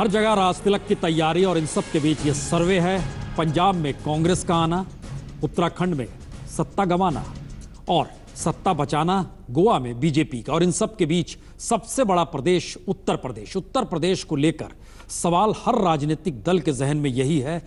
हर जगह राज तिलक की तैयारी और इन सब के बीच ये सर्वे है। पंजाब में कांग्रेस का आना, उत्तराखंड में सत्ता गंवाना और सत्ता बचाना, गोवा में बीजेपी का, और इन सब के बीच सबसे बड़ा प्रदेश उत्तर प्रदेश। उत्तर प्रदेश को लेकर सवाल हर राजनीतिक दल के जहन में यही है,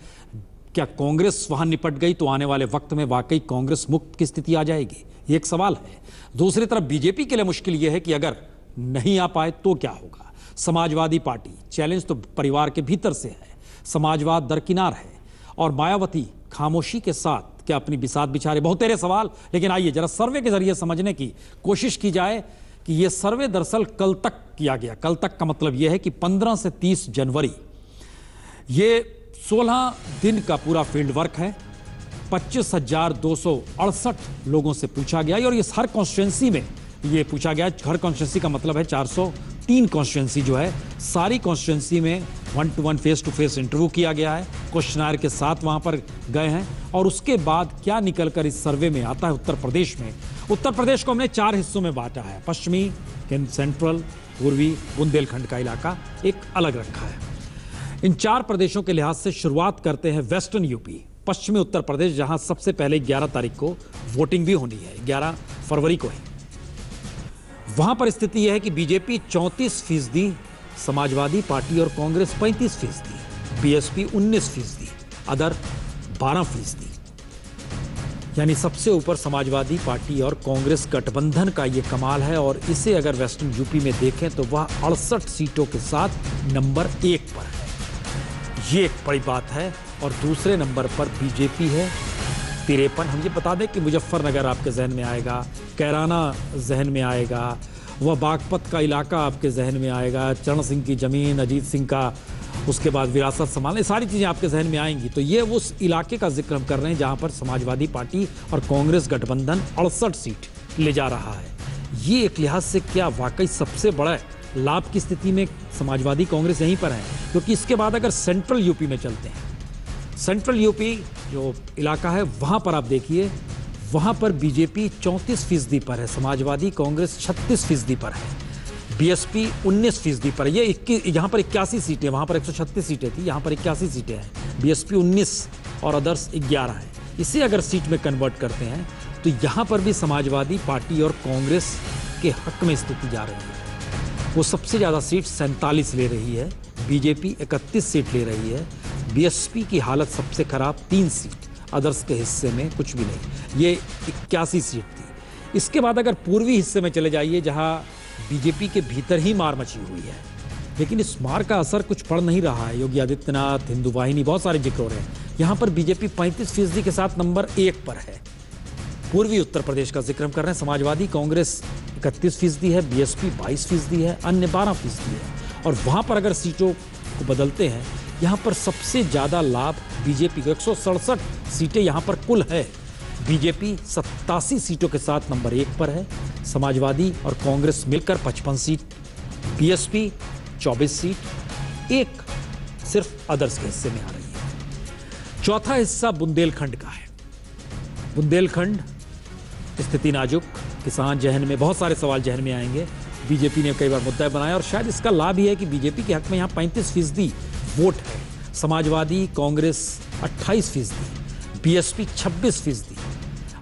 क्या कांग्रेस वहां निपट गई तो आने वाले वक्त में वाकई कांग्रेस मुक्त की स्थिति आ जाएगी? ये एक सवाल है। दूसरी तरफ बीजेपी के लिए मुश्किल यह है कि अगर नहीं आ पाए तो क्या होगा। समाजवादी पार्टी, चैलेंज तो परिवार के भीतर से है, समाजवाद दरकिनार है, और मायावती खामोशी के साथ क्या अपनी बिसात बिछा रहे। बहुत तेरे सवाल, लेकिन आइए जरा सर्वे के जरिए समझने की कोशिश की जाए कि यह सर्वे दरअसल कल तक किया गया। कल तक का मतलब यह है कि 15 से 30 जनवरी, ये 16 दिन का पूरा फील्ड वर्क है। 25,268 लोगों से पूछा गया, और ये हर कॉन्स्टिट्यूंसी में ये पूछा गया। हर कॉन्स्टिट्यूंसी का मतलब है 403 कॉन्स्टिट्यूंसी जो है, सारी कॉन्स्टिट्यूंसी में 1-to-1 face to face interview किया गया है। क्वेश्चनर के साथ वहां पर गए हैं, और उसके बाद क्या निकलकर इस सर्वे में आता है उत्तर प्रदेश में। उत्तर प्रदेश को हमने 4 हिस्सों में बांटा है। पश्चिमी, सेंट्रल, पूर्वी, बुंदेलखंड का इलाका एक अलग रखा है। इन 4 प्रदेशों के लिहाज से शुरुआत करते हैं वेस्टर्न यूपी, पश्चिमी उत्तर प्रदेश, जहां सबसे पहले 11 तारीख को वोटिंग भी होनी है, 11 फरवरी को ही। वहां पर स्थिति यह है कि बीजेपी 34%, समाजवादी पार्टी और कांग्रेस 35%, बीएसपी 19%, अदर 12%। यानी सबसे ऊपर समाजवादी पार्टी और कांग्रेस गठबंधन का ये कमाल है, और इसे अगर वेस्टर्न यूपी में देखें तो वह 68 सीटों के साथ नंबर 1 पर है। ये एक बड़ी बात है। और दूसरे नंबर पर बीजेपी है 53। हम ये बता दें कि मुजफ्फरनगर आपके जहन में आएगा, कैराना जहन में आएगा, वह बागपत का इलाका आपके जहन में आएगा, चरण सिंह की ज़मीन, अजीत सिंह का, उसके बाद विरासत संभालने, सारी चीज़ें आपके जहन में आएंगी। तो ये उस इलाके का जिक्र हम कर रहे हैं जहां पर समाजवादी पार्टी और कांग्रेस गठबंधन 68 सीट ले जा रहा है। ये एक लिहाज से क्या वाकई सबसे बड़ा लाभ की स्थिति में समाजवादी कांग्रेस यहीं पर है? क्योंकि इसके बाद अगर सेंट्रल यूपी में चलते हैं, सेंट्रल यूपी जो इलाका है वहां पर आप देखिए, वहां पर बीजेपी 34% पर है, समाजवादी कांग्रेस 36% पर है, बीएसपी 19% पर है। ये यहाँ पर 81 सीटें, वहां पर 136 सीटें थी, यहाँ पर 81 सीटें हैं, बीएसपी 19 और अदर्स 11 है। इसे अगर सीट में कन्वर्ट करते हैं तो यहाँ पर भी समाजवादी पार्टी और कांग्रेस के हक में स्थिति जा रही है। वो सबसे ज़्यादा सीट 47 ले रही है, बीजेपी 31 सीट ले रही है, बीएसपी की हालत सबसे खराब 3 सीट, अदर्स के हिस्से में कुछ भी नहीं, ये 81 सीट थी। इसके बाद अगर पूर्वी हिस्से में चले जाइए जहां बीजेपी के भीतर ही मार मची हुई है, लेकिन इस मार का असर कुछ पड़ नहीं रहा है। योगी आदित्यनाथ, हिंदू वाहिनी, बहुत सारे जिक्र हो रहे हैं। यहाँ पर बीजेपी 35% के साथ नंबर 1 पर है। पूर्वी उत्तर प्रदेश का जिक्र हम कर रहे हैं। समाजवादी कांग्रेस 31% है, बीएसपी 22% है, अन्य 12% है। और वहाँ पर अगर सीटों को बदलते हैं, यहाँ पर सबसे ज़्यादा लाभ बीजेपी को, 167 सीटें यहाँ पर कुल है। बीजेपी 87 सीटों के साथ नंबर 1 पर है, समाजवादी और कांग्रेस मिलकर 55 सीट, बीएसपी 24 सीट, एक सिर्फ अदर्स के हिस्से में आ रही है। चौथा हिस्सा बुंदेलखंड का है। बुंदेलखंड स्थिति नाजुक, किसान जहन में बहुत सारे सवाल जहन में आएंगे। बीजेपी ने कई बार मुद्दा बनाया, और शायद इसका लाभ ही है कि बीजेपी के हक में यहाँ 35% वोट है, समाजवादी कांग्रेस 28%, बीएसपी 26%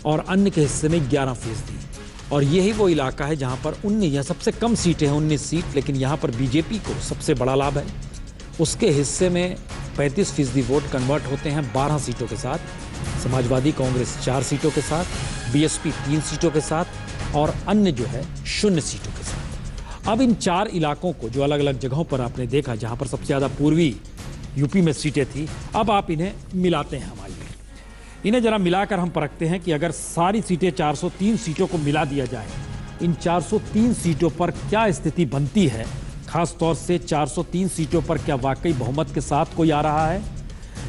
और अन्य के हिस्से में 11%। और यही वो इलाका है जहां पर 19, यहाँ सबसे कम सीटें हैं 19 सीट, लेकिन यहाँ पर बीजेपी को सबसे बड़ा लाभ है। उसके हिस्से में 35% वोट कन्वर्ट होते हैं 12 सीटों के साथ, समाजवादी कांग्रेस 4 सीटों के साथ, बीएसपी 3 सीटों के साथ और अन्य जो है 0 सीटों के साथ। अब इन 4 इलाकों को जो अलग अलग जगहों पर आपने देखा, जहां पर सबसे ज़्यादा पूर्वी यूपी में सीटें थी, अब आप इन्हें मिलाते हैं। हमारी इन्हें जरा मिलाकर हम परखते हैं कि अगर सारी सीटें 403 सीटों को मिला दिया जाए, इन 403 सीटों पर क्या स्थिति बनती है। खास तौर से 403 सीटों पर क्या वाकई बहुमत के साथ कोई आ रहा है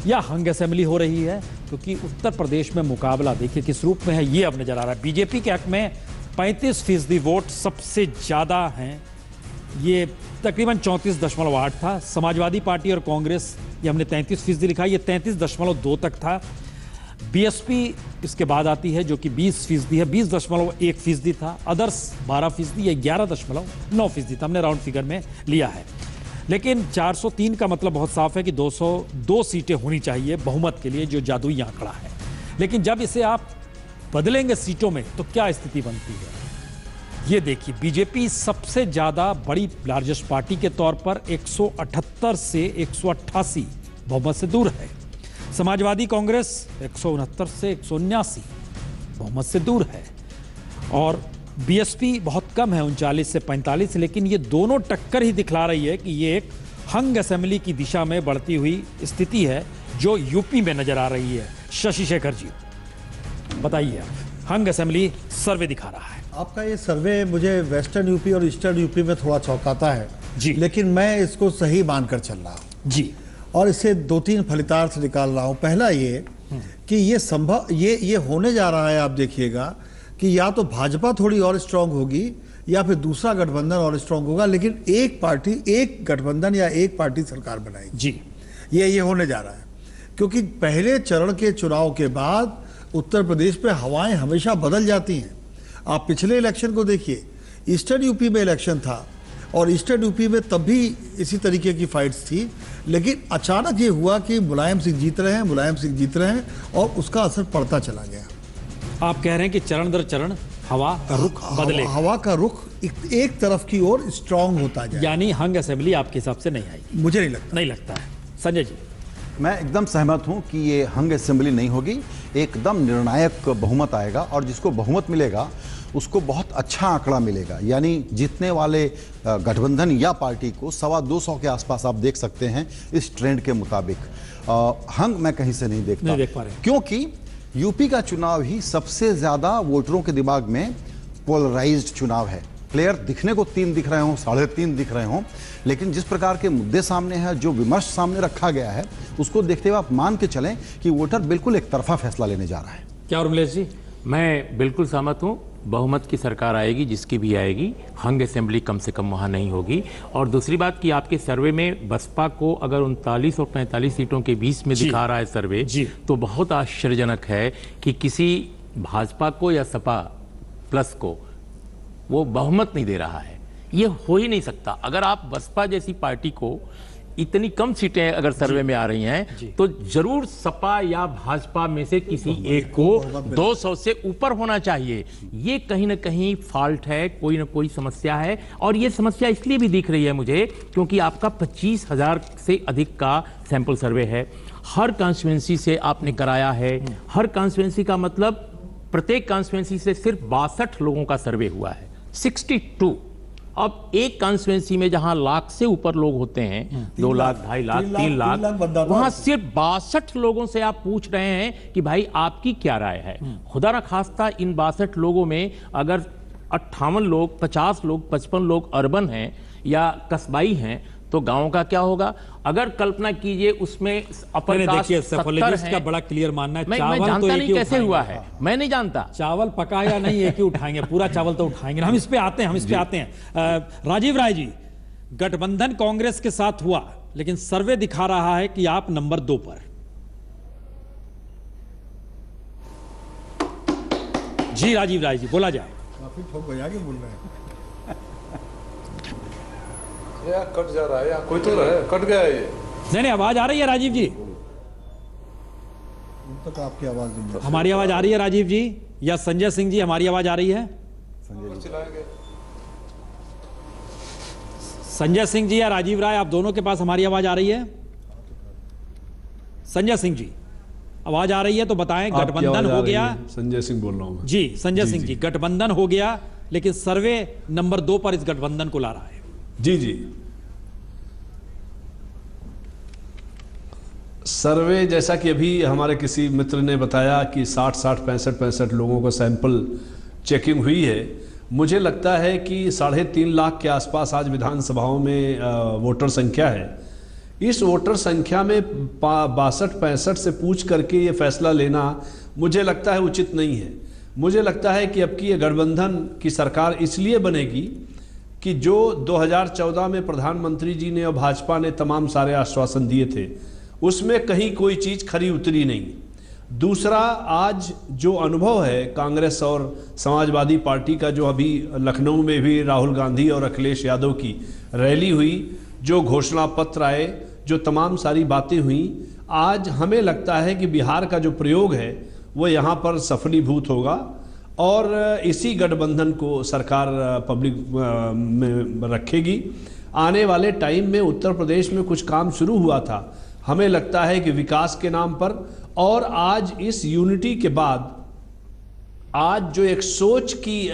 या हंग असेंबली हो रही है? क्योंकि उत्तर प्रदेश में मुकाबला देखिए किस रूप में है, ये अब नजर आ रहा है। बीजेपी के हक में 35% वोट सबसे ज़्यादा हैं, ये तकरीबन 34.8 था। समाजवादी पार्टी और कांग्रेस, ये हमने 33% लिखा, ये 33.2 तक था। बीएसपी इसके बाद आती है जो कि 20% है, 20.1% था। अदर्स 12%, ये 11.9% था, हमने राउंड फिगर में लिया है। लेकिन 403 का मतलब बहुत साफ है कि 202 सीटें होनी चाहिए बहुमत के लिए, जो जादुई आंकड़ा है। लेकिन जब इसे आप बदलेंगे सीटों में तो क्या स्थिति बनती है, ये देखिए। बीजेपी सबसे ज्यादा बड़ी लार्जेस्ट पार्टी के तौर पर 178 से 188 बहुमत से दूर है। समाजवादी कांग्रेस 169 से 179 बहुमत से दूर है, और बीएसपी बहुत कम है 39 से 45। लेकिन ये दोनों टक्कर ही दिखला रही है कि ये एक हंग असेंबली की दिशा में बढ़ती हुई स्थिति है जो यूपी में नजर आ रही है। शशि शेखर जी बताइए, हंग असेंबली सर्वे दिखा रहा है। आपका ये सर्वे मुझे वेस्टर्न यूपी और ईस्टर्न यूपी में थोड़ा चौंकाता है जी, लेकिन मैं इसको सही मानकर चल रहा हूँ जी, और इससे 2-3 फलितार्थ निकाल रहा हूँ। पहला ये कि ये संभव ये होने जा रहा है, आप देखिएगा कि या तो भाजपा थोड़ी और स्ट्रांग होगी या फिर दूसरा गठबंधन और स्ट्रांग होगा, लेकिन एक पार्टी, एक गठबंधन या एक पार्टी सरकार बनाएगी जी। ये होने जा रहा है, क्योंकि पहले चरण के चुनाव के बाद उत्तर प्रदेश पे हवाएं हमेशा बदल जाती हैं। आप पिछले इलेक्शन को देखिए, ईस्टर्न यूपी में इलेक्शन था और ईस्टर्न यूपी में तब भी इसी तरीके की फाइट्स थी, लेकिन अचानक ये हुआ कि मुलायम सिंह जीत रहे हैं और उसका असर पड़ता चला गया। आप कह रहे हैं कि चरण दर चरण हवा का रुख बदले, हवा का रुख एक तरफ की ओर स्ट्रांग होता जाए, यानी हंग असेंबली आपके हिसाब से नहीं आएगी? मुझे नहीं लगता है। संजय जी? मैं एकदम सहमत हूं कि ये हंग असेंबली नहीं होगी, एकदम निर्णायक बहुमत आएगा और जिसको बहुमत मिलेगा उसको बहुत अच्छा आंकड़ा मिलेगा। यानी जीतने वाले गठबंधन या पार्टी को 225 के आसपास आप देख सकते हैं इस ट्रेंड के मुताबिक। हंग मैं कहीं से नहीं देख पा रहे, क्योंकि यूपी का चुनाव ही सबसे ज्यादा वोटरों के दिमाग में पोलराइज्ड चुनाव है। प्लेयर दिखने को 3 दिख रहे हों, 3.5 दिख रहे हों, लेकिन जिस प्रकार के मुद्दे सामने हैं, जो विमर्श सामने रखा गया है, उसको देखते हुए आप मान के चलें कि वोटर बिल्कुल एक तरफा फैसला लेने जा रहा है। क्या उर्मिलेश जी? मैं बिल्कुल सहमत हूँ। बहुमत की सरकार आएगी, जिसकी भी आएगी, हंग असेंबली कम से कम वहाँ नहीं होगी। और दूसरी बात कि आपके सर्वे में बसपा को अगर 39 और 45 सीटों के बीच में दिखा रहा है सर्वे, तो बहुत आश्चर्यजनक है कि किसी भाजपा को या सपा प्लस को वो बहुमत नहीं दे रहा है। ये हो ही नहीं सकता। अगर आप बसपा जैसी पार्टी को इतनी कम सीटें अगर सर्वे में आ रही हैं, तो जरूर सपा या भाजपा में से किसी एक को 200 से ऊपर होना चाहिए। ये कहीं ना कहीं फॉल्ट है, कोई ना कोई समस्या है। और ये समस्या इसलिए भी दिख रही है मुझे क्योंकि आपका 25,000 से अधिक का सैंपल सर्वे है, हर कॉन्स्टिट्यूएंसी से आपने कराया है। हर कॉन्स्टिट्यूएंसी का मतलब प्रत्येक कॉन्स्टिट्यूएंसी से सिर्फ 62 लोगों का सर्वे हुआ है, 62। अब एक कॉन्स्टिट्यूएंसी में जहां लाख से ऊपर लोग होते हैं, 2 लाख, 2.5 लाख, 3 लाख, वहां सिर्फ 62 लोगों से आप पूछ रहे हैं कि भाई आपकी क्या राय है। खुदा न खास्ता इन 62 लोगों में अगर 58 लोग, 50 लोग, 55 लोग अर्बन हैं या कस्बाई हैं, तो गांव का क्या होगा? अगर कल्पना कीजिए उसमें अपर कास्ट 70 है। का बड़ा क्लियर मानना है, मैं चावल जानता तो नहीं कैसे हुआ है, मैं नहीं जानता। चावल पका या नहीं एक ही उठाएंगे, पूरा चावल तो उठाएंगे। हम इस पे आते हैं, राजीव राय जी, गठबंधन कांग्रेस के साथ हुआ, लेकिन सर्वे दिखा रहा है कि आप नंबर 2 पर। जी राजीव राय जी, बोला जाए। काफी ठोक बजा के बोल रहे हैं। या कट जा रहा है या कोई तो रहा है, कट गया है ये। नहीं, आवाज आ रही है राजीव जी? तक आपकी आवाज नहीं, हमारी आवाज आ रही है राजीव जी या संजय सिंह जी, हमारी आवाज आ रही है? संजय सिंह जी या राजीव राय, आप दोनों के पास हमारी आवाज आ रही है? संजय सिंह जी, आवाज आ रही है तो बताएं। गठबंधन हो गया। संजय सिंह बोल रहा हूं जी, संजय सिंह जी, गठबंधन हो गया, लेकिन सर्वे नंबर 2 पर इस गठबंधन को ला रहा है। जी। सर्वे जैसा कि अभी हमारे किसी मित्र ने बताया कि 60, 65 लोगों का सैंपल चेकिंग हुई है। मुझे लगता है कि 3.5 लाख के आसपास आज विधानसभाओं में वोटर संख्या है। इस वोटर संख्या में 62-65 से पूछ करके ये फैसला लेना मुझे लगता है उचित नहीं है। मुझे लगता है कि अब की ये गठबंधन की सरकार इसलिए बनेगी कि जो 2014 में प्रधानमंत्री जी ने और भाजपा ने तमाम सारे आश्वासन दिए थे, उसमें कहीं कोई चीज़ खरी उतरी नहीं। दूसरा, आज जो अनुभव है कांग्रेस और समाजवादी पार्टी का, जो अभी लखनऊ में भी राहुल गांधी और अखिलेश यादव की रैली हुई, जो घोषणा पत्र आए, जो तमाम सारी बातें हुई, आज हमें लगता है कि बिहार का जो प्रयोग है वो यहाँ पर सफलीभूत होगा और इसी गठबंधन को सरकार पब्लिक में रखेगी। आने वाले टाइम में उत्तर प्रदेश में कुछ काम शुरू हुआ था, हमें लगता है कि विकास के नाम पर, और आज इस यूनिटी के बाद आज जो एक सोच की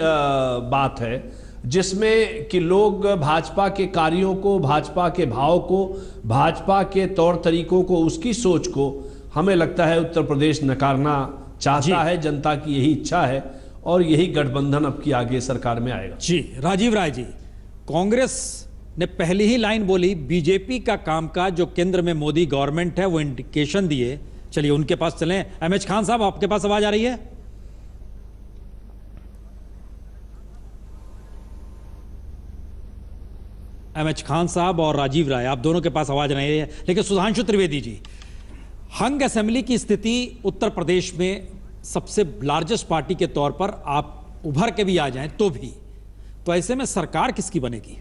बात है जिसमें कि लोग भाजपा के कार्यों को, भाजपा के भाव को, भाजपा के तौर तरीकों को, उसकी सोच को हमें लगता है उत्तर प्रदेश नकारना चाहता है। जनता की यही इच्छा है और यही गठबंधन अब की आगे सरकार में आएगा। जी राजीव राय जी, कांग्रेस ने पहली ही लाइन बोली बीजेपी का कामकाज जो केंद्र में मोदी गवर्नमेंट है वो इंडिकेशन दिए। चलिए उनके पास चलें। एमएच खान साहब, आपके पास आवाज आ रही है? एमएच खान साहब और राजीव राय, आप दोनों के पास आवाज नहीं है। लेकिन सुधांशु त्रिवेदी जी, हंग असेंबली की स्थिति उत्तर प्रदेश में सबसे लार्जेस्ट पार्टी के तौर पर आप उभर के भी आ जाएं तो ऐसे में सरकार किसकी बनेगी?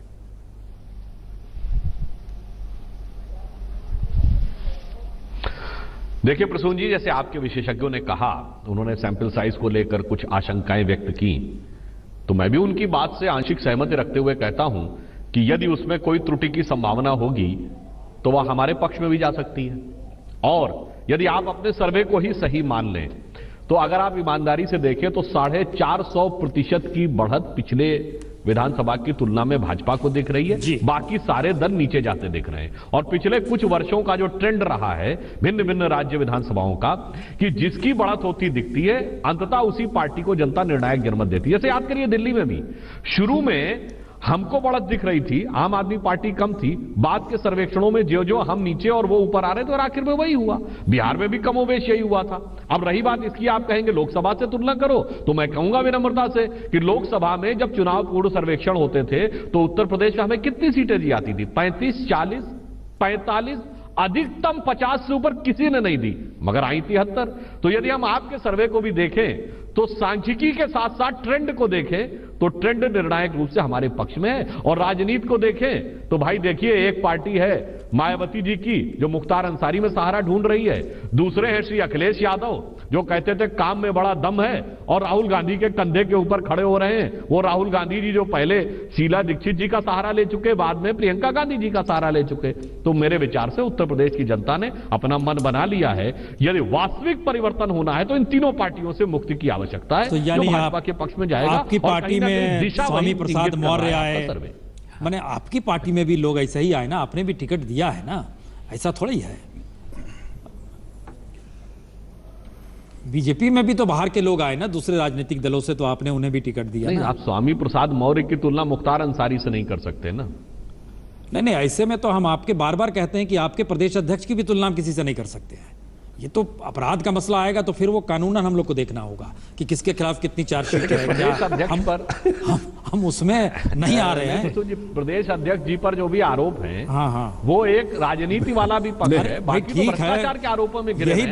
देखिए प्रसून जी, जैसे आपके विशेषज्ञों ने कहा, उन्होंने सैंपल साइज को लेकर कुछ आशंकाएं व्यक्त की, तो मैं भी उनकी बात से आंशिक सहमति रखते हुए कहता हूं कि यदि उसमें कोई त्रुटि की संभावना होगी तो वह हमारे पक्ष में भी जा सकती है। और यदि आप अपने सर्वे को ही सही मान लें तो अगर आप ईमानदारी से देखें तो 450% की बढ़त पिछले विधानसभा की तुलना में भाजपा को दिख रही है। बाकी सारे दल नीचे जाते दिख रहे हैं। और पिछले कुछ वर्षों का जो ट्रेंड रहा है भिन्न भिन्न राज्य विधानसभाओं का, कि जिसकी बढ़त होती दिखती है अंततः उसी पार्टी को जनता निर्णायक जनमत देती है। जैसे याद करिए दिल्ली में भी शुरू में हमको बढ़त दिख रही थी, आम आदमी पार्टी कम थी, बाद के सर्वेक्षणों में जो जो हम नीचे और वो ऊपर आ रहे थे और आखिर में वही हुआ। बिहार में भी कमोबेश यही हुआ था। अब रही बात इसकी, आप कहेंगे लोकसभा से तुलना करो, तो मैं कहूंगा विनम्रता से कि लोकसभा में जब चुनाव पूर्व सर्वेक्षण होते थे तो उत्तर प्रदेश में हमें कितनी सीटें दी जाती थी? 35, 40, 45, अधिकतम 50 से ऊपर किसी ने नहीं दी, मगर आई 73। तो यदि हम आपके सर्वे को भी देखें तो सांख्यिकी के साथ साथ ट्रेंड को देखें तो ट्रेंड निर्णायक रूप से हमारे पक्ष में है। और राजनीति को देखें तो भाई देखिए, एक पार्टी है मायावती जी की जो मुख्तार अंसारी में सहारा ढूंढ रही है, दूसरे हैं श्री अखिलेश यादव जो कहते थे काम में बड़ा दम है और राहुल गांधी के कंधे के ऊपर खड़े हो रहे हैं। वो राहुल गांधी जी जो पहले शीला दीक्षित जी का सहारा ले चुके, बाद में प्रियंका गांधी जी का सहारा ले चुके। तो मेरे विचार से उत्तर प्रदेश की जनता ने अपना मन बना लिया है। यदि वास्तविक परिवर्तन होना है तो इन तीनों पार्टियों से मुक्ति की आवश्यकता है। तो यानी भाजपा के पक्ष में जाएगा। आपकी पार्टी में स्वामी प्रसाद मौर्य आए, माने आपकी पार्टी में भी लोग ऐसे ही आए ना, आपने भी टिकट दिया है ना, ऐसा थोड़ा ही है। बीजेपी में भी तो बाहर के लोग आए ना दूसरे राजनीतिक दलों से, तो आपने उन्हें भी टिकट दिया नहीं, ना। आप स्वामी प्रसाद मौर्य की तुलना मुख्तार अंसारी से नहीं कर सकते ना। नहीं, ऐसे में तो हम आपके बार बार कहते हैं कि आपके प्रदेश अध्यक्ष की भी तुलना हम किसी से नहीं कर सकते हैं। ये तो अपराध का मसला आएगा तो फिर वो कानूनन हम लोग को देखना होगा कि किसके खिलाफ कितनी चार्जशीट है। क्या हम उसमें नहीं आ रहे हैं। तो प्रदेश अध्यक्ष जी पर जो भी आरोप हैं, हाँ, वो एक राजनीति वाला भी पक्ष है, बाकी तो भ्रष्टाचार के आरोपों में यही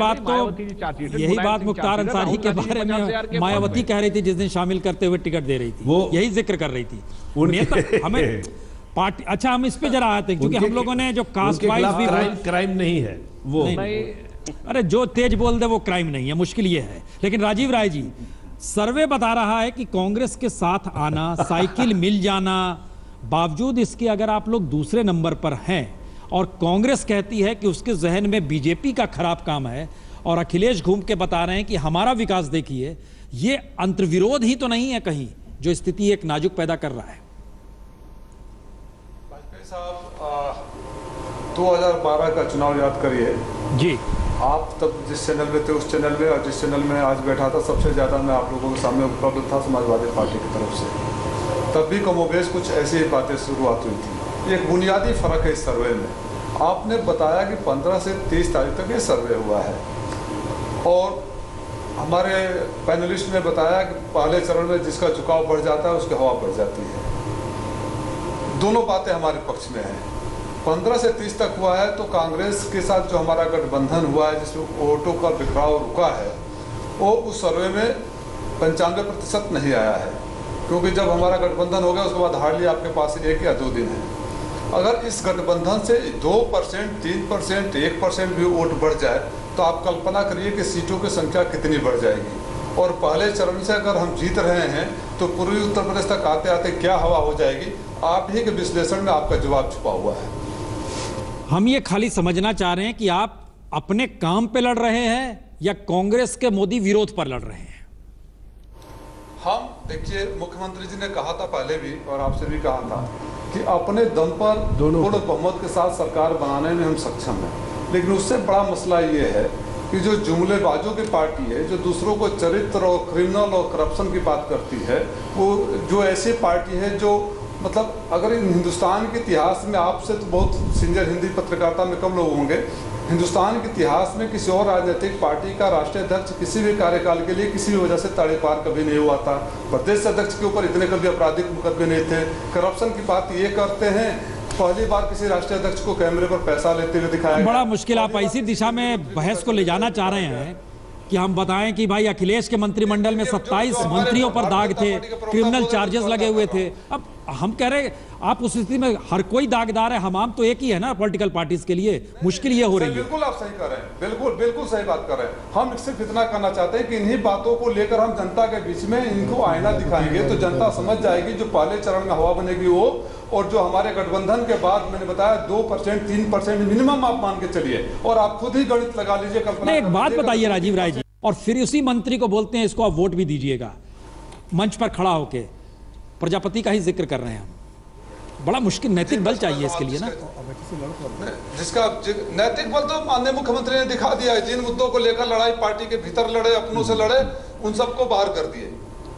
बात मुख्तार अंसारी के बारे में मायावती कह रही थी जिस दिन शामिल करते हुए टिकट दे रही थी, यही जिक्र कर रही थी। हमें पार्टी, अच्छा हम इस पे जरा आते हैं क्योंकि हम लोगों ने जो कास्ट वाइज भी क्राइम नहीं है वो नहीं, अरे जो तेज बोल दे वो क्राइम नहीं है, मुश्किल ये है। लेकिन राजीव राय जी, सर्वे बता रहा है कि कांग्रेस के साथ आना, साइकिल मिल जाना, बावजूद इसके अगर आप लोग दूसरे नंबर पर हैं और कांग्रेस कहती है कि उसके जहन में बीजेपी का खराब काम है और अखिलेश घूम के बता रहे हैं कि हमारा विकास देखिए, ये अंतर्विरोध ही तो नहीं है कहीं जो स्थिति एक नाजुक पैदा कर रहा है? वाजपेयी साहब 2012 का चुनाव याद करिए जी। आप तब जिस चैनल में थे उस चैनल में और जिस चैनल में आज बैठा था, सबसे ज़्यादा मैं आप लोगों के सामने उपलब्ध था समाजवादी पार्टी की तरफ से। तब भी कमोबेश कुछ ऐसी ही बातें शुरुआत हुई थी। एक बुनियादी फ़र्क है इस सर्वे में। आपने बताया कि 15 से 30 तारीख तक ये सर्वे हुआ है और हमारे पैनलिस्ट ने बताया कि पहले चरण में जिसका झुकाव बढ़ जाता है उसकी हवा बढ़ जाती है। दोनों बातें हमारे पक्ष में हैं। 15 से 30 तक हुआ है तो कांग्रेस के साथ जो हमारा गठबंधन हुआ है जिसमें वोटों का बिखराव रुका है, वो उस सर्वे में 95% नहीं आया है, क्योंकि जब हमारा गठबंधन हो गया उसके बाद हार्डली आपके पास 1 या 2 दिन है। अगर इस गठबंधन से 2%, 3%, 1% भी वोट बढ़ जाए तो आप कल्पना करिए कि सीटों की संख्या कितनी बढ़ जाएगी। और पहले चरण से अगर हम जीत रहे हैं तो पूर्वी उत्तर प्रदेश तक आते आते क्या हवा हो जाएगी, आप ही के विश्लेषण में आपका जवाब छुपा हुआ है। हम ये खाली समझना चाह रहे हैं कि आप अपने काम पे लड़ रहे हैं या कांग्रेस के मोदी विरोध पर लड़ रहे हैं। हम देखिए, मुख्यमंत्री जी ने कहा था पहले भी और आपसे भी कहा था कि अपने दम पर पूर्ण बहुमत के साथ सरकार बनाने में हम सक्षम हैं, लेकिन उससे बड़ा मसला ये है कि जो जुमलेबाजों की पार्टी है, जो दूसरों को चरित्र और क्रिमिनल और करप्शन की बात करती है, वो जो ऐसी पार्टी है जो मतलब अगर हिंदुस्तान के इतिहास में, आपसे तो बहुत सीनियर हिंदी पत्रकारिता में कम लोग होंगे, हिंदुस्तान के इतिहास में किसी और राजनीतिक पार्टी का राष्ट्रीय अध्यक्ष किसी भी कार्यकाल के लिए किसी भी वजह से ताड़ेपार कभी नहीं हुआ था। प्रदेश अध्यक्ष के ऊपर इतने कभी आपराधिक मुकदमे नहीं थे। करप्शन की बात ये करते हैं, पहली बार किसी राष्ट्रीय अध्यक्ष को कैमरे पर पैसा लेते हुए दिखाया। बड़ा मुश्किल, आप इसी दिशा में बहस को ले जाना चाह रहे हैं कि हम बताएं कि भाई अखिलेश के मंत्रिमंडल में 27 मंत्रियों पर दाग थे, क्रिमिनल चार्जेस लगे हुए थे। अब हम कह रहे हैं आप उस स्थिति में हर कोई दागदार है, हम तो एक ही है ना पॉलिटिकल पार्टीज के लिए। मुश्किल ये हो रही है। बिल्कुल आप सही कर रहे हैं, बिल्कुल सही बात कर रहे हैं। हम सिर्फ इतना करना चाहते हैं कि इन्हीं बातों को लेकर हम जनता के बीच में इनको आईना दिखाएंगे तो जनता समझ जाएगी जो पहले चरण में हवा बनेगी वो, और जो हमारे गठबंधन के बाद मैंने बताया 2%, 3% मिनिमम आप मान के चलिए, और आप खुद ही गणित लगा लीजिए। कल्पना एक बात बताइए राजीव राय जी, और फिर उसी मंत्री को बोलते हैं इसको आप वोट भी दीजिएगा, मंच पर खड़ा होके प्रजापति का ही जिक्र कर रहे हैं हम। बड़ा मुश्किल नैतिक बल चाहिए इसके लिए ना, जिसका नैतिक बल तो माननीय मुख्यमंत्री ने दिखा दिया है। जिन मुद्दों को लेकर लड़ाई पार्टी के भीतर लड़े, अपनों से लड़े, उन सबको बाहर कर दिए।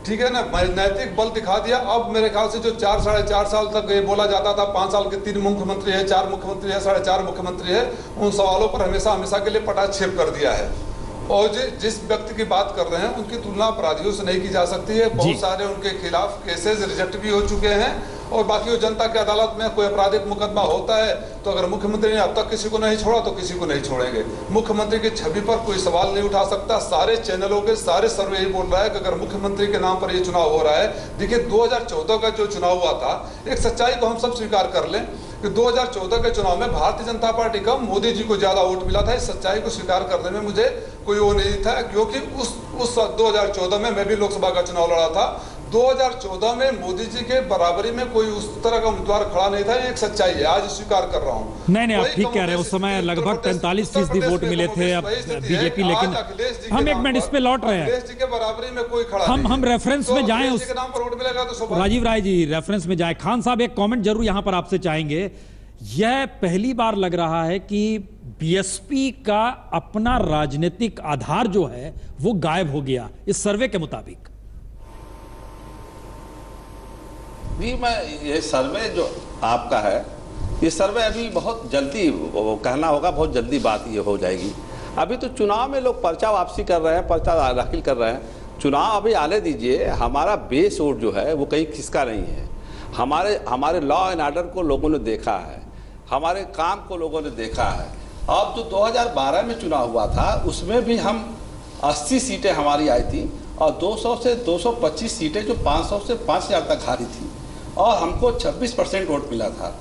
ठीक है ना, नैतिक बल दिखा दिया। अब मेरे ख्याल से जो 4-4.5 साल तक ये बोला जाता था 5 साल के 3 मुख्यमंत्री है, 4 मुख्यमंत्री है, 4.5 मुख्यमंत्री है, उन सवालों पर हमेशा के लिए पटाक्षेप कर दिया है। और जिस व्यक्ति की बात कर रहे हैं उनकी तुलना अपराधियों से नहीं की जा सकती है। बहुत सारे उनके खिलाफ केसेस रिजेक्ट भी हो चुके हैं, और बाकी वो जनता की अदालत में कोई आपराधिक मुकदमा होता है तो अगर मुख्यमंत्री ने अब तक किसी को नहीं छोड़ा तो किसी को नहीं छोड़ेंगे। मुख्यमंत्री की छवि पर कोई सवाल नहीं उठा सकता। सारे चैनलों के सारे सर्वे यही बोल रहा है कि अगर मुख्यमंत्री के नाम पर ये चुनाव हो रहा है। देखिए 2014 का जो चुनाव हुआ था, एक सच्चाई को हम सब स्वीकार कर लें कि 2014 के चुनाव में भारतीय जनता पार्टी का मोदी जी को ज्यादा वोट मिला था। इस सच्चाई को स्वीकार करने में मुझे कोई वो नहीं था, क्योंकि उस 2014 में मैं भी लोकसभा का चुनाव लड़ा था। 2014 में मोदी जी के बराबरी में कोई उस तरह का उम्मीदवार खड़ा नहीं था। ये एक सच्चाई है, आज स्वीकार कर रहा हूँ। नहीं आप ठीक कह रहे हैं, उस समय लगभग 43% वोट मिले थे अब बीजेपी, लेकिन हम एक मिनट इस पे लौट रहे हैं। अखिलेश जी के बराबरी में कोई खड़ा हम रेफरेंस में जाएं, उस के नाम पर वोट मिलेगा तो राजीव राय जी रेफरेंस में जाएं। खान साहब एक कमेंट जरूर यहां पर आपसे चाहेंगे। यह पहली बार लग रहा है कि बीएसपी का अपना राजनीतिक आधार जो है वो गायब हो गया इस सर्वे के मुताबिक। जी, मैं ये सर्वे जो आपका है, ये सर्वे अभी बहुत जल्दी कहना होगा, बहुत जल्दी बात ये हो जाएगी। अभी तो चुनाव में लोग पर्चा वापसी कर रहे हैं, पर्चा दाखिल कर रहे हैं। चुनाव अभी आने दीजिए। हमारा बेस वोट जो है वो कहीं खिसका नहीं है। हमारे लॉ एंड ऑर्डर को लोगों ने देखा है, हमारे काम को लोगों ने देखा है। अब जो 2012 में चुनाव हुआ था उसमें भी हम 80 सीटें हमारी आई थी, और 200 से 225 सीटें जो 500 से 5000 तक हारी थी, और हमको 26% वोट मिला था।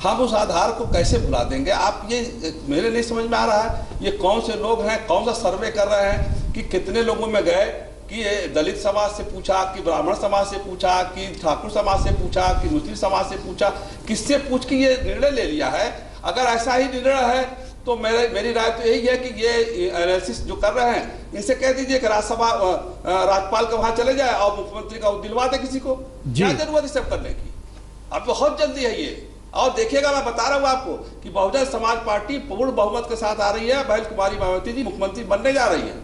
हम उस आधार को कैसे भुला देंगे? आप ये मेरे नहीं समझ में आ रहा है, ये कौन से लोग हैं, कौन सा सर्वे कर रहे हैं कि कितने लोगों में गए कि ये दलित समाज से पूछा, कि ब्राह्मण समाज से पूछा, कि ठाकुर समाज से पूछा, कि मुस्लिम समाज से पूछा, किससे पूछ के ये निर्णय ले लिया है? अगर ऐसा ही निर्णय है तो मेरी राय तो यही है कि ये एनालिसिस जो कर रहे हैं इनसे कह दीजिए कि राज्यसभा राज्यपाल के वहां चले जाए और मुख्यमंत्री का दिलवा दे किसी को। क्या जरूरत है सब करने की? अब बहुत जल्दी है ये। और देखिएगा, मैं बता रहा हूँ आपको कि बहुजन समाज पार्टी पूर्ण बहुमत के साथ आ रही है। बहल कुमारी मायावती जी मुख्यमंत्री बनने जा रही है।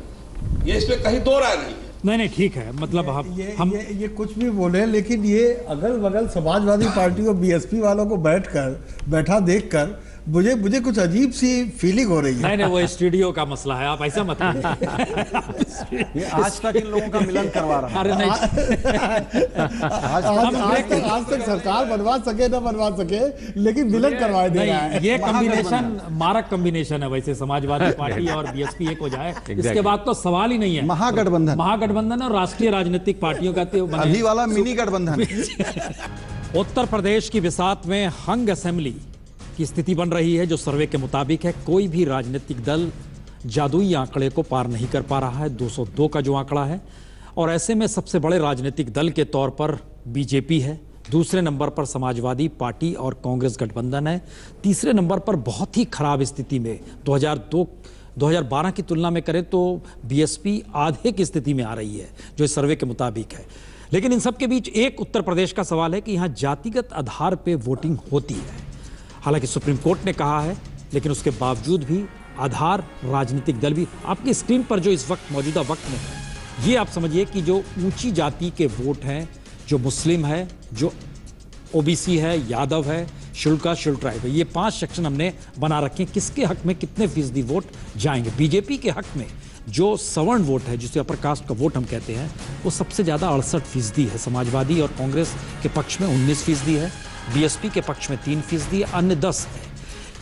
ये इसमें कहीं दो राय नहीं है। नहीं ठीक है, मतलब हम ये कुछ भी बोले, लेकिन ये अगल बगल समाजवादी पार्टी और बीएसपी वालों को बैठा देखकर मुझे कुछ अजीब सी फीलिंग हो रही है। नहीं वो स्टूडियो का मसला है, आप ऐसा मत ये आज तक इन लोगों का मिलन करवा रहा है। अरे नहीं आज तक सरकार बनवा सके ना बनवा सके, लेकिन मिलन करवाए दे रहा है। ये कॉम्बिनेशन मारक कॉम्बिनेशन है वैसे, समाजवादी पार्टी और बीएसपी एक हो जाए इसके बाद तो सवाल ही नहीं है। महागठबंधन और राष्ट्रीय राजनीतिक पार्टियों का अभी वाला मिनी गठबंधन। उत्तर प्रदेश की बिसात में हंग असेंबली की स्थिति बन रही है जो सर्वे के मुताबिक है। कोई भी राजनीतिक दल जादुई आंकड़े को पार नहीं कर पा रहा है, 202 का जो आंकड़ा है। और ऐसे में सबसे बड़े राजनीतिक दल के तौर पर बीजेपी है, दूसरे नंबर पर समाजवादी पार्टी और कांग्रेस गठबंधन है, तीसरे नंबर पर बहुत ही खराब स्थिति में 2012 की तुलना में करें तो बीएसपी आधे की स्थिति में आ रही है जो इस सर्वे के मुताबिक है। लेकिन इन सब के बीच एक उत्तर प्रदेश का सवाल है कि यहाँ जातिगत आधार पे वोटिंग होती है। हालांकि सुप्रीम कोर्ट ने कहा है, लेकिन उसके बावजूद भी आधार राजनीतिक दल भी, आपकी स्क्रीन पर जो इस वक्त मौजूदा वक्त में है, ये आप समझिए कि जो ऊंची जाति के वोट हैं, जो मुस्लिम है, जो ओबीसी है, यादव है, शुल्का, शुल्क ट्राइब है, ये 5 सेक्शन हमने बना रखे हैं। किसके हक में कितने फीसदी वोट जाएंगे? बीजेपी के हक में जो सवर्ण वोट है, जिसे अपर कास्ट का वोट हम कहते हैं, वो सबसे ज़्यादा 68% है। समाजवादी और कांग्रेस के पक्ष में 19% है, बीएसपी के पक्ष में 3% है, अन्य 10 है।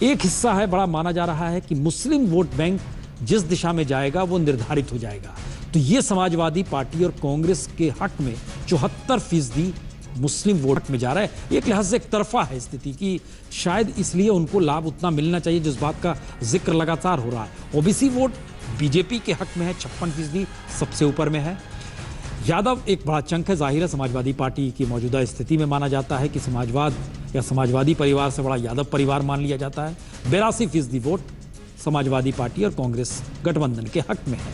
एक हिस्सा है, बड़ा माना जा रहा है कि मुस्लिम वोट बैंक जिस दिशा में जाएगा वो निर्धारित हो जाएगा। तो ये समाजवादी पार्टी और कांग्रेस के हक में 74% मुस्लिम वोट में जा रहा है। एक लिहाज से एक तरफा है स्थिति की, शायद इसलिए उनको लाभ उतना मिलना चाहिए जिस बात का जिक्र लगातार हो रहा है। ओबीसी वोट बीजेपी के हक में है, 56% सबसे ऊपर में है। यादव एक बड़ा चंक है, जाहिर है समाजवादी पार्टी की मौजूदा स्थिति में माना जाता है कि समाजवाद या समाजवादी परिवार से बड़ा यादव परिवार मान लिया जाता है। 82% वोट समाजवादी पार्टी और कांग्रेस गठबंधन के हक में है।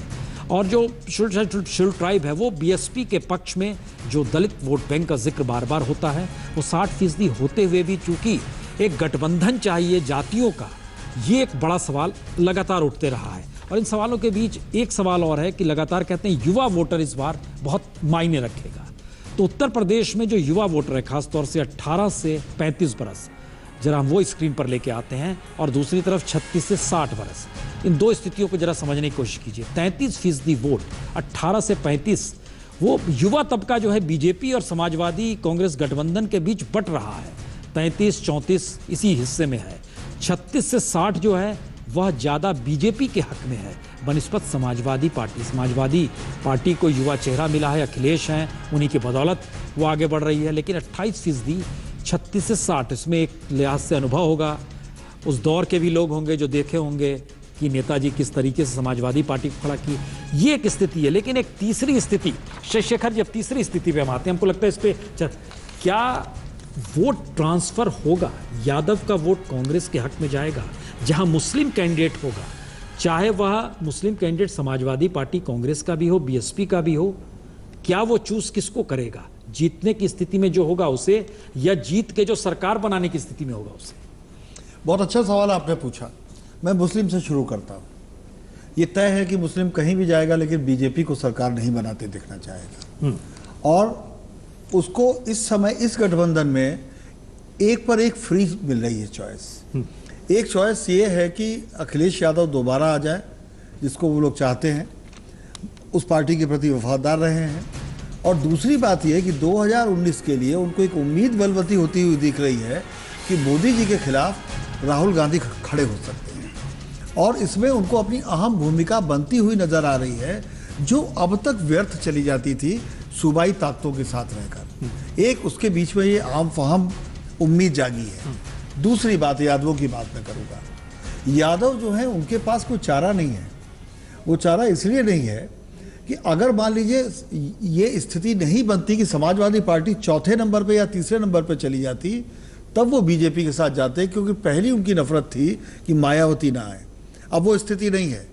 और जो शुल्क ट्राइब है वो बीएसपी के पक्ष में, जो दलित वोट बैंक का जिक्र बार बार होता है, वो 60% होते हुए भी चूंकि एक गठबंधन चाहिए जातियों का, ये एक बड़ा सवाल लगातार उठते रहा है। और इन सवालों के बीच एक सवाल और है कि लगातार कहते हैं युवा वोटर इस बार बहुत मायने रखेगा। तो उत्तर प्रदेश में जो युवा वोटर है, खासतौर से 18 से 35 बरस, जरा हम वो स्क्रीन पर लेके आते हैं, और दूसरी तरफ 36 से 60 बरस, इन दो स्थितियों को जरा समझने की कोशिश कीजिए। 33% वोट 18 से 35, वो युवा तबका जो है बीजेपी और समाजवादी कांग्रेस गठबंधन के बीच बट रहा है, 33-34 इसी हिस्से में है। 36 से 60 जो है वह ज़्यादा बीजेपी के हक में है बनिस्बत समाजवादी पार्टी। समाजवादी पार्टी को युवा चेहरा मिला है, अखिलेश हैं, उन्हीं की बदौलत वो आगे बढ़ रही है। लेकिन 28% 36 से 60, इसमें एक लिहाज से अनुभव होगा, उस दौर के भी लोग होंगे जो देखे होंगे कि नेताजी किस तरीके से समाजवादी पार्टी को खड़ा की, ये एक स्थिति है। लेकिन एक तीसरी स्थिति, शेखर, जब तीसरी स्थिति पे हम आते हैं, हमको लगता है इस पे क्या वोट ट्रांसफर होगा, यादव का वोट कांग्रेस के हक में जाएगा, जहां मुस्लिम कैंडिडेट होगा, चाहे वह मुस्लिम कैंडिडेट समाजवादी पार्टी कांग्रेस का भी हो, बीएसपी का भी हो, क्या वो चूज किसको करेगा? जीतने की स्थिति में जो होगा उसे, या जीत के जो सरकार बनाने की स्थिति में होगा उसे? बहुत अच्छा सवाल आपने पूछा। मैं मुस्लिम से शुरू करता हूँ। ये तय है कि मुस्लिम कहीं भी जाएगा लेकिन बीजेपी को सरकार नहीं बनाते दिखना चाहेगा, और उसको इस समय इस गठबंधन में एक पर एक फ्री मिल रही है चॉइस। एक चॉइस ये है कि अखिलेश यादव दोबारा आ जाए, जिसको वो लोग चाहते हैं, उस पार्टी के प्रति वफादार रहे हैं। और दूसरी बात यह है कि 2019 के लिए उनको एक उम्मीद बलवती होती हुई दिख रही है कि मोदी जी के खिलाफ राहुल गांधी खड़े हो सकते हैं, और इसमें उनको अपनी अहम भूमिका बनती हुई नजर आ रही है, जो अब तक व्यर्थ चली जाती थी सूबाई ताकतों के साथ रहकर। एक उसके बीच में ये आम फहम उम्मीद जागी है। दूसरी बात, यादवों की बात मैं करूँगा। यादव जो है उनके पास कोई चारा नहीं है। वो चारा इसलिए नहीं है कि अगर मान लीजिए ये स्थिति नहीं बनती कि समाजवादी पार्टी चौथे नंबर पे या तीसरे नंबर पे चली जाती, तब वो बीजेपी के साथ जाते, क्योंकि पहली उनकी नफरत थी कि मायावती ना आए। अब वो स्थिति नहीं है।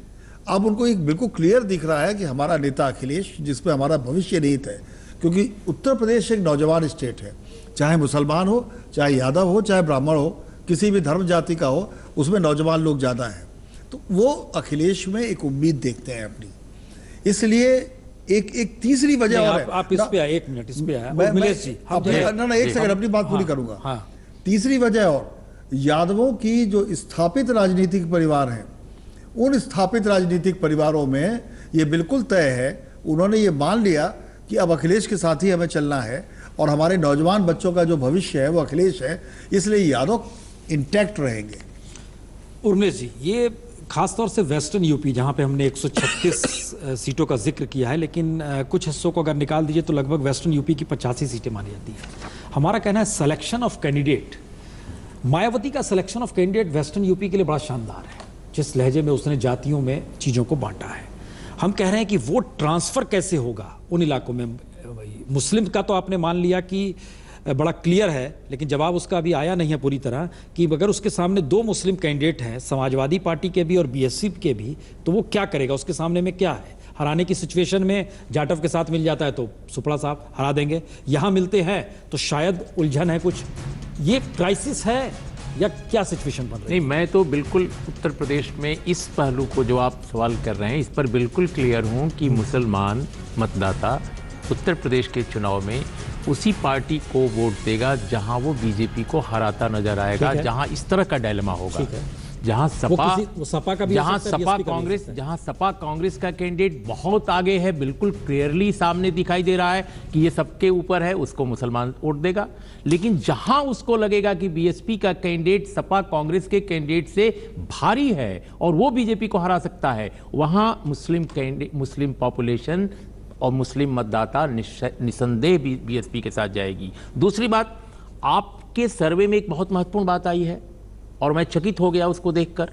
अब उनको एक बिल्कुल क्लियर दिख रहा है कि हमारा नेता अखिलेश, जिस पे हमारा भविष्य निहित है, क्योंकि उत्तर प्रदेश एक नौजवान स्टेट है, चाहे मुसलमान हो, चाहे यादव हो, चाहे ब्राह्मण हो, किसी भी धर्म जाति का हो, उसमें नौजवान लोग ज़्यादा हैं। तो वो अखिलेश में एक उम्मीद देखते हैं अपनी। इसलिए एक तीसरी वजह और है। आप इस पे आए, 1 मिनट इस पे आए मिलेश जी। ना एक सेकंड, अपनी बात पूरी करूंगा। तीसरी वजह और, यादवों की जो स्थापित राजनीतिक परिवार हैं, उन स्थापित राजनीतिक परिवारों में ये बिल्कुल तय है, उन्होंने ये मान लिया कि अब अखिलेश के साथ ही हमें चलना है, और हमारे नौजवान बच्चों का जो भविष्य है वो अखिलेश है, इसलिए यादव इंटैक्ट रहेंगे। उर्मिलेश जी, ये खासतौर से वेस्टर्न यूपी, जहां पे हमने 136 सीटों का जिक्र किया है, लेकिन कुछ हिस्सों को अगर निकाल दीजिए तो लगभग वेस्टर्न यूपी की 85 सीटें मानी जाती हैं। हमारा कहना है सिलेक्शन ऑफ कैंडिडेट मायावती का selection of candidate western UP के लिए बड़ा शानदार है, जिस लहजे में उसने जातियों में चीज़ों को बांटा है। हम कह रहे हैं कि वोट ट्रांसफ़र कैसे होगा उन इलाकों में। मुस्लिम का तो आपने मान लिया कि बड़ा क्लियर है, लेकिन जवाब उसका अभी आया नहीं है पूरी तरह कि अगर उसके सामने 2 मुस्लिम कैंडिडेट हैं, समाजवादी पार्टी के भी और बीएसपी के भी, तो वो क्या करेगा? उसके सामने में क्या है? हराने की सिचुएशन में जाटव के साथ मिल जाता है तो सुपड़ा साहब हरा देंगे, यहाँ मिलते हैं तो शायद उलझन है कुछ। ये क्राइसिस है या क्या सिचुएशन बन रही है? नहीं, मैं तो बिल्कुल उत्तर प्रदेश में इस पहलू को जो आप सवाल कर रहे हैं इस पर बिल्कुल क्लियर हूं कि मुसलमान मतदाता उत्तर प्रदेश के चुनाव में उसी पार्टी को वोट देगा जहां वो बीजेपी को हराता नजर आएगा, जहां इस तरह का डायलेमा होगा, जहां सपा का भी जहां सपा कांग्रेस का कैंडिडेट बहुत आगे है, बिल्कुल क्लियरली सामने दिखाई दे रहा है कि ये सबके ऊपर है, उसको मुसलमान वोट देगा। लेकिन जहां उसको लगेगा कि बीएसपी का कैंडिडेट सपा कांग्रेस के कैंडिडेट से भारी है और वो बीजेपी को हरा सकता है, वहां मुस्लिम पॉपुलेशन और मुस्लिम मतदाता निसंदेह बीएसपी के साथ जाएगी। दूसरी बात, आपके सर्वे में एक बहुत महत्वपूर्ण बात आई है और मैं चकित हो गया उसको देखकर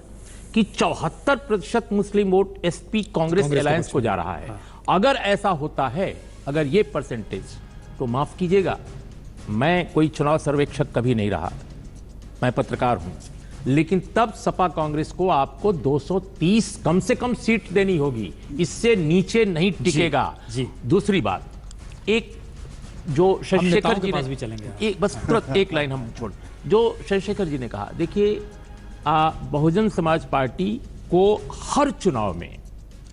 कि 74% मुस्लिम वोट एसपी कांग्रेस अलायंस को जा रहा है। अगर ऐसा होता है, अगर ये परसेंटेज, तो माफ कीजिएगा, मैं कोई चुनाव सर्वेक्षक कभी नहीं रहा, मैं पत्रकार हूं, लेकिन तब सपा कांग्रेस को आपको 230 कम से कम सीट देनी होगी, इससे नीचे नहीं टिकेगा। जी। दूसरी बात, एक जो शशिशेखर जी भी चलेंगे, एक बस तुरंत एक लाइन हम छोड़, जो शशिशेखर जी ने कहा, देखिए बहुजन समाज पार्टी को हर चुनाव में,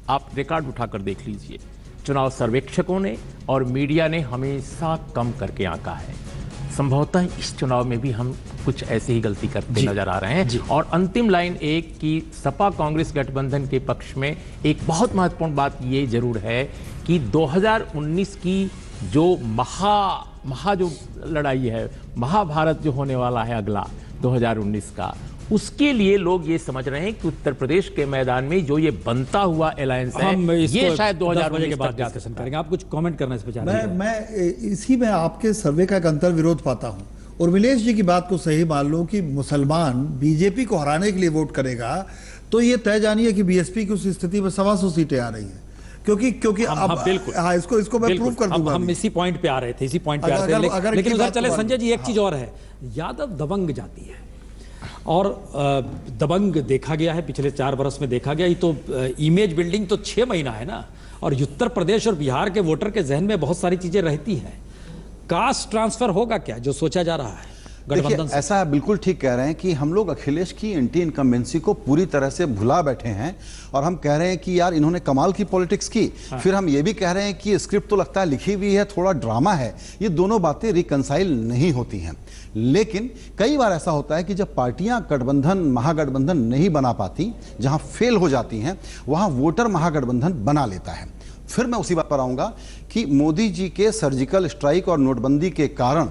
आप रिकॉर्ड उठाकर देख लीजिए, चुनाव सर्वेक्षकों ने और मीडिया ने हमेशा कम करके आंका है। संभवतः इस चुनाव में भी हम कुछ ऐसे ही गलती करते नजर आ रहे हैं। और अंतिम लाइन एक कि सपा कांग्रेस गठबंधन के पक्ष में एक बहुत महत्वपूर्ण बात ये जरूर है कि 2019 की जो महा जो लड़ाई है, महाभारत जो होने वाला है अगला 2019 का, उसके लिए लोग ये समझ रहे हैं कि उत्तर प्रदेश के मैदान में जो ये बनता हुआ अलायंस है, ये शायद 2019 के बाद डिस्कशन करेंगे। आप कुछ कमेंट करना इस पर? मैं इसी में आपके सर्वे का एक अंतर विरोध पाता हूं। और उर्मिलेश जी की बात को सही मान लो कि मुसलमान बीजेपी को हराने के लिए वोट करेगा, तो ये तय जानिए कि बीएसपी की उस स्थिति में 125 सीटें आ रही हैं, क्योंकि अब बिल्कुल, हाँ, इसको मैं प्रूव कर दूंगा। हम इसी पॉइंट पे आ रहे थे, इसी पॉइंट पे आ रहे थे, लेकिन उधर चले संजय जी, एक चीज और है, यादव दबंग जाती है और दबंग देखा गया है, पिछले 4 बरस में देखा गया। ये तो इमेज बिल्डिंग तो 6 महीना है ना, और उत्तर प्रदेश और बिहार के वोटर के जहन में बहुत सारी चीजें रहती हैं। कास्ट ट्रांसफर होगा क्या जो सोचा जा रहा है गठबंधन से? ऐसा बिल्कुल ठीक कह रहे हैं कि हम लोग अखिलेश की एंटी इनकम्बेंसी को पूरी तरह से भुला बैठे हैं और हम कह रहे हैं कि यार इन्होंने कमाल की पॉलिटिक्स की। फिर हम ये भी कह रहे हैं कि स्क्रिप्ट तो लगता है लिखी हुई है, थोड़ा ड्रामा है। ये दोनों बातें रिकंसाइल नहीं होती हैं। लेकिन कई बार ऐसा होता है कि जब पार्टियां गठबंधन महागठबंधन नहीं बना पाती, जहां फेल हो जाती हैं, वहां वोटर महागठबंधन बना लेता है। फिर मैं उसी बात पर आऊंगा कि मोदी जी के सर्जिकल स्ट्राइक और नोटबंदी के कारण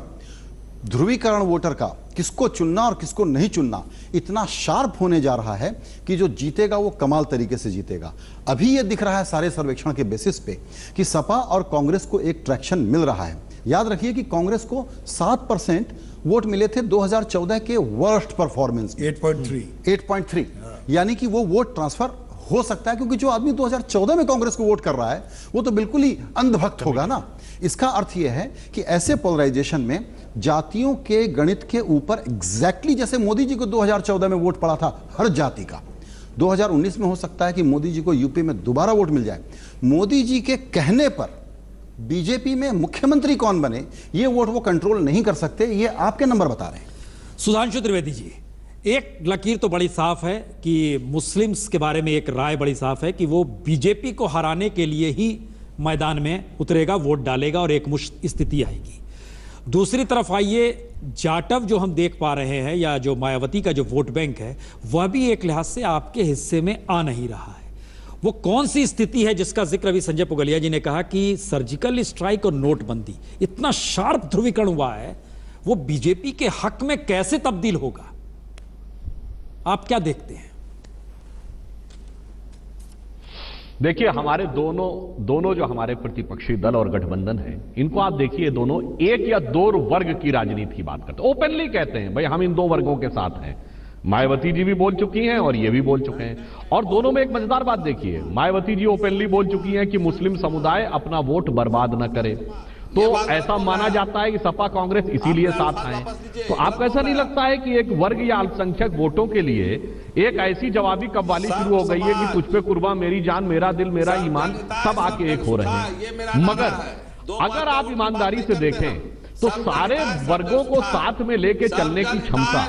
ध्रुवीकरण वोटर का, किसको चुनना और किसको नहीं चुनना, इतना शार्प होने जा रहा है कि जो जीतेगा वो कमाल तरीके से जीतेगा। अभी ये दिख रहा है सारे सर्वेक्षण के बेसिस पे कि सपा और कांग्रेस को एक ट्रैक्शन मिल रहा है। याद रखिए कि कांग्रेस को 7% वोट मिले थे 2014 के वर्स्ट परफॉर्मेंस 8.3, यानी कि वो वोट ट्रांसफर हो सकता है, क्योंकि जो आदमी 2014 में कांग्रेस को वोट कर रहा है वो तो बिल्कुल ही अंधभक्त होगा ना। इसका अर्थ यह है कि ऐसे पोलराइजेशन में जातियों के गणित के ऊपर एग्जैक्टली जैसे मोदी जी को 2014 में वोट पड़ा था हर जाति का, 2019 में हो सकता है कि मोदी जी को यूपी में दोबारा वोट मिल जाए। मोदी जी के कहने पर बीजेपी में मुख्यमंत्री कौन बने, ये वोट वो कंट्रोल नहीं कर सकते। ये आपके नंबर बता रहे हैं। सुधांशु त्रिवेदी जी, एक लकीर तो बड़ी साफ है कि मुस्लिम्स के बारे में एक राय बड़ी साफ है कि वो बीजेपी को हराने के लिए ही मैदान में उतरेगा, वोट डालेगा और एकमुश्त स्थिति आएगी। दूसरी तरफ आइए, जाटव जो हम देख पा रहे हैं या जो मायावती का जो वोट बैंक है, वह भी एक लिहाज से आपके हिस्से में आ नहीं रहा है। वो कौन सी स्थिति है जिसका जिक्र अभी संजय पुगलिया जी ने कहा कि सर्जिकल स्ट्राइक और नोटबंदी इतना शार्प ध्रुवीकरण हुआ है, वो बीजेपी के हक में कैसे तब्दील होगा? आप क्या देखते हैं? देखिए, हमारे दोनों जो हमारे प्रतिपक्षी दल और गठबंधन है, इनको आप देखिए, दोनों एक या दो वर्ग की राजनीति की बात करते हैं, ओपनली कहते हैं भाई हम इन दो वर्गों के साथ हैं। मायावती जी भी बोल चुकी हैं और ये भी बोल चुके हैं। और दोनों में एक मजेदार बात देखिए, मायावती जी ओपनली बोल चुकी हैं कि मुस्लिम समुदाय अपना वोट बर्बाद न करे, तो ऐसा माना जाता है कि सपा कांग्रेस इसीलिए साथ आए। तो आपको ऐसा नहीं लगता है कि एक वर्ग या अल्पसंख्यक वोटों के लिए एक ऐसी जवाबी कव्वाली शुरू हो गई है कि तुझ पे कुर्बान मेरी जान, मेरा दिल, मेरा ईमान, सब आके एक हो रहे हैं। मगर अगर आप ईमानदारी से देखें तो सारे वर्गों को साथ में लेके चलने की क्षमता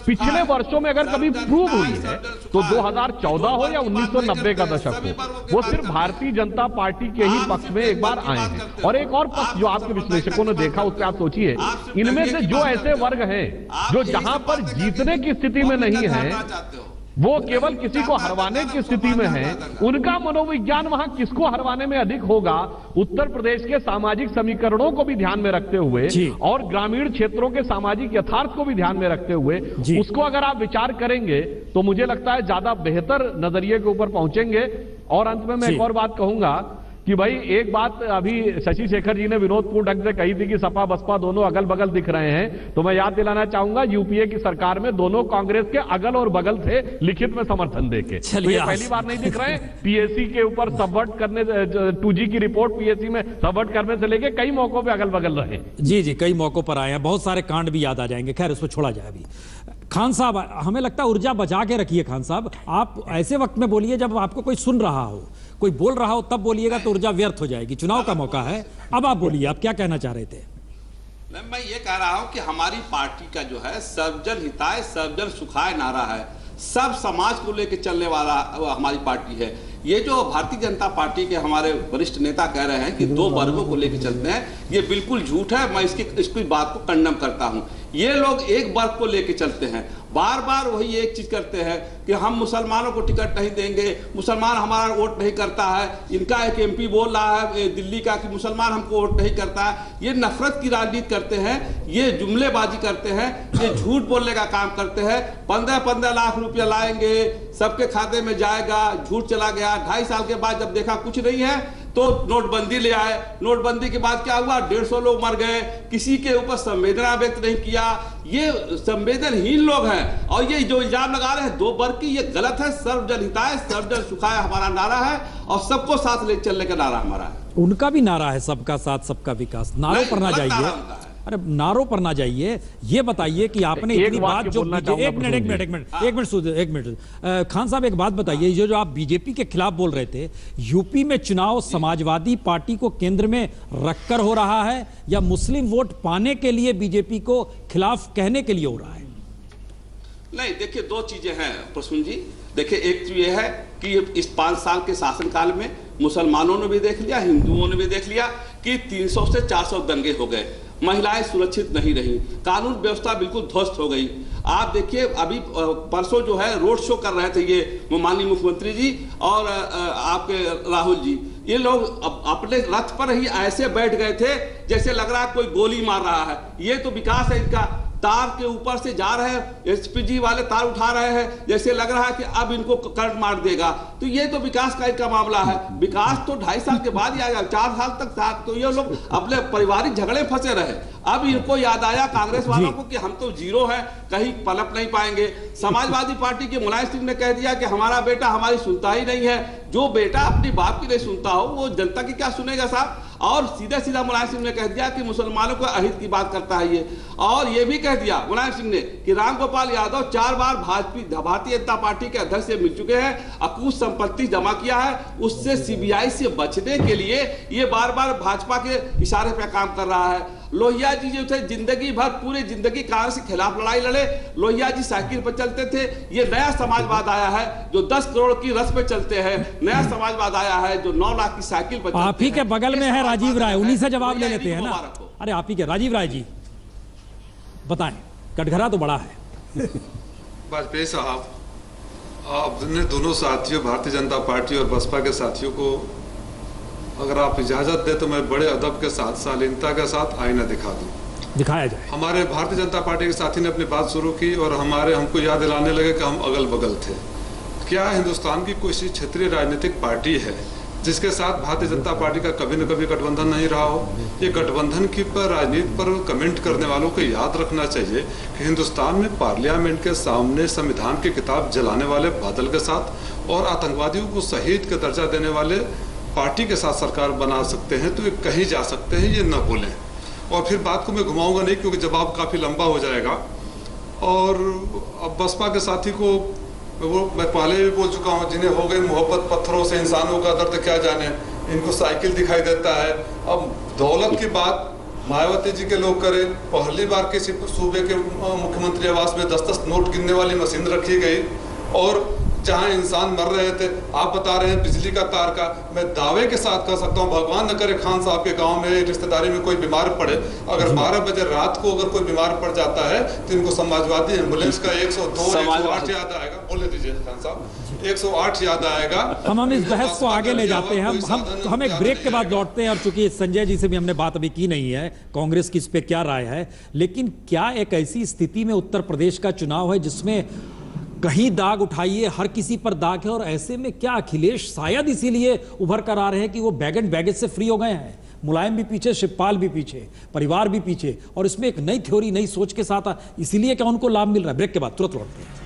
पिछले वर्षों में अगर कभी प्रूव हुई है तो 2014 हो या 1990 का दशक हो, वो सिर्फ भारतीय जनता पार्टी के ही पक्ष में एक बार आए हैं। और एक और पक्ष जो आपके विश्लेषकों ने देखा, उससे आप सोचिए, इनमें से जो ऐसे वर्ग हैं जो जहां पर जीतने की स्थिति में नहीं है, वो केवल किसी को हरवाने की स्थिति में है, उनका मनोविज्ञान वहां किसको हरवाने में अधिक होगा, उत्तर प्रदेश के सामाजिक समीकरणों को भी ध्यान में रखते हुए और ग्रामीण क्षेत्रों के सामाजिक यथार्थ को भी ध्यान में रखते हुए उसको अगर आप विचार करेंगे तो मुझे लगता है ज्यादा बेहतर नजरिए के ऊपर पहुंचेंगे। और अंत में मैं एक और बात कहूंगा कि भाई, एक बात अभी शशि शेखर जी ने विनोदपूर्ण ढंग से कही थी कि सपा बसपा दोनों अगल बगल दिख रहे हैं, तो मैं याद दिलाना चाहूंगा यूपीए की सरकार में दोनों कांग्रेस के अगल और बगल थे लिखित में समर्थन देके। तो ये पहली बार नहीं दिख रहे हैं। पीएससी के ऊपर सबवर्ट करने, 2G की रिपोर्ट पीएससी में सबवर्ट करने से लेके कई मौकों पर अगल बगल रहे। जी, कई मौकों पर आए हैं, बहुत सारे कांड भी याद आ जाएंगे, खैर उसको छोड़ा जाए। अभी खान साहब, हमें लगता है ऊर्जा बचा के रखिए। खान साहब, आप ऐसे वक्त में बोलिए जब आपको कोई सुन रहा हो, कोई बोल रहा हो, तब बोलिएगा तो ऊर्जा व्यर्थ हो जाएगी। चुनाव का मौका है, अब आप बोलिए, आप क्या कहना चाह रहे थे? मैं ये कह रहा हूं कि हमारी पार्टी का जो है सर्वजन हिताय सर्वजन सुखाय नारा है, सब समाज को लेकर चलने वाला हमारी पार्टी है। ये जो भारतीय जनता पार्टी के हमारे वरिष्ठ नेता कह रहे हैं कि दो वर्गों को लेकर चलते हैं, ये बिल्कुल झूठ है। मैं इसकी बात को कंडम करता हूं। ये लोग एक वर्ग को लेकर चलते हैं, बार बार वही एक चीज करते हैं कि हम मुसलमानों को टिकट नहीं देंगे, मुसलमान हमारा वोट नहीं करता है। इनका एक MP बोल रहा है दिल्ली का कि मुसलमान हमको वोट नहीं करता है। ये नफरत की राजनीति करते हैं, ये जुमलेबाजी करते हैं, ये झूठ बोलने का काम करते हैं। 15-15 लाख रुपया लाएंगे, सबके खाते में जाएगा, झूठ चला गया। 2.5 साल के बाद जब देखा कुछ नहीं है तो नोटबंदी ले आए। नोटबंदी के बाद क्या हुआ, 150 लोग मर गए, किसी के ऊपर संवेदना व्यक्त नहीं किया। ये संवेदनहीन लोग हैं और ये जो इल्जाम लगा रहे हैं दो वर्ग की, ये गलत है। सर्वजन हिताय सर्वजन सुखाय हमारा नारा है और सबको साथ ले चलने का नारा हमारा है। उनका भी नारा है, सबका साथ सबका विकास। नारों पर ना जाइए, अरे नारों पर ना जाइए। ये बताइए कि आपने इतनी बात जो एक मिनट खान साहब, एक बात बताइए, जो आप बीजेपी के खिलाफ बोल रहे थे, यूपी में चुनाव समाजवादी पार्टी को केंद्र में रखकर हो रहा है या मुस्लिम वोट पाने के लिए बीजेपी को खिलाफ कहने के लिए हो रहा है? नहीं, देखिए, दो चीजें हैं प्रसून जी। देखिए, एक तो यह है कि इस 5 साल के शासनकाल में मुसलमानों ने भी देख लिया, हिंदुओं ने भी देख लिया कि 300 से 400 दंगे हो गए, महिलाएं सुरक्षित नहीं रही, कानून व्यवस्था बिल्कुल ध्वस्त हो गई। आप देखिए, अभी परसों जो है रोड शो कर रहे थे ये माननीय मुख्यमंत्री जी और आपके राहुल जी, ये लोग अपने रथ पर ही ऐसे बैठ गए थे जैसे लग रहा है कोई गोली मार रहा है। ये तो विकास है इनका। तार के ऊपर से जा रहे हैं, SPG वाले तार उठा रहे हैं, जैसे लग रहा है कि अब इनको करंट मार देगा। तो ये तो विकास का इनका मामला है। विकास तो 2.5 साल के बाद ही आएगा, 4 साल तक तो ये लोग अपने पारिवारिक झगड़े फंसे रहे। अब इनको याद आया कांग्रेस वालों को कि हम तो जीरो हैं, कहीं पलप नहीं पाएंगे। समाजवादी पार्टी के मुलायम सिंह ने कह दिया कि हमारा बेटा हमारी सुनता ही नहीं है। जो बेटा अपनी बाप की नहीं सुनता हो वो जनता की क्या सुनेगा साहब। और सीधा सीधा मुलायम सिंह ने कह दिया कि मुसलमानों को अहित की बात करता है ये। और ये भी कह दिया मुलायम सिंह ने कि रामगोपाल यादव 4 बार भारतीय जनता पार्टी के अध्यक्ष से मिल चुके हैं, अकूत संपत्ति जमा किया है, उससे CBI से बचने के लिए ये बार बार भाजपा के इशारे पर काम कर रहा है। लोहिया जी जो थे जिंदगी भर पूरी जिंदगी कांग्रेस के खिलाफ लड़ाई लड़े। लोहिया जी साइकिल पर चलते थे। ये नया समाजवाद आया है जो 10 करोड़ की रस पे चलते हैं। नया समाजवाद आया है जो 9 लाख की साइकिल पर चलते हैं। आप ही के बगल में है राजीव राय, उन्हीं से जवाब ले लेते हैं ना। अरे आप ही के राजीव राय जी बताएं, कटघरा तो बड़ा है। वाजपेयी साहब, आपने दोनों साथियों भारतीय जनता पार्टी और बसपा के साथियों को अगर आप इजाजत दे तो मैं बड़े अदब के साथ शालीनता के साथ आईना दिखा दूं। दिखाया जाए। हमारे भारतीय जनता पार्टी के साथी ने अपनी बात शुरू की और हमको याद दिलाने लगे कि हम अगल बगल थे। क्या हिंदुस्तान की कोई सी क्षेत्रीय राजनीतिक पार्टी है जिसके साथ भारतीय जनता पार्टी का कभी न कभी गठबंधन नहीं रहा हो? ये गठबंधन की पर राजनीति पर कमेंट करने वालों को याद रखना चाहिए कि हिंदुस्तान में पार्लियामेंट के सामने संविधान की किताब जलाने वाले बादल के साथ और आतंकवादियों को शहीद का दर्जा देने वाले पार्टी के साथ सरकार बना सकते हैं, तो ये कहीं जा सकते हैं, ये न बोलें। और फिर बात को मैं घुमाऊंगा नहीं क्योंकि जवाब काफ़ी लंबा हो जाएगा। और अब बसपा के साथी को वो मैं पहले भी बोल चुका हूँ, जिन्हें हो गई मोहब्बत पत्थरों से, इंसानों का दर्द क्या जाने, इनको साइकिल दिखाई देता है। अब दौलत की बात मायावती जी के लोग करें, पहली बार किसी सूबे के मुख्यमंत्री आवास में 10-10 नोट गिनने वाली मशीन रखी गई और जहां इंसान मर रहे थे, आप बता रहे हैं बिजली का तार का। मैं दावे के साथ कह सकता हूं, भगवान न करे खान साहब के गांव में रिश्तेदारी में कोई बीमार पड़े, अगर 12 बजे रात को अगर कोई बीमार पड़ जाता है तो इनको समाजवादी एम्बुलेंस का 102 108 याद आएगा। बोले दीजिए खान साहब, 108 याद आएगा। हम इस बहस को आगे ले जाते हैं। हम एक ब्रेक के बाद लौटते हैं। और चूंकि संजय जी से भी हमने बात अभी की नहीं है, कांग्रेस की इस पे क्या राय है, लेकिन क्या एक ऐसी स्थिति में उत्तर प्रदेश का चुनाव है जिसमें कहीं दाग उठाइए, हर किसी पर दाग है, और ऐसे में क्या अखिलेश शायद इसीलिए उभर कर आ रहे हैं कि वो बैग एंड बैगेज से फ्री हो गए हैं? मुलायम भी पीछे, शिवपाल भी पीछे, परिवार भी पीछे, और इसमें एक नई थ्योरी, नई सोच के साथ इसीलिए क्या उनको लाभ मिल रहा है? ब्रेक के बाद तुरंत लौटते हैं।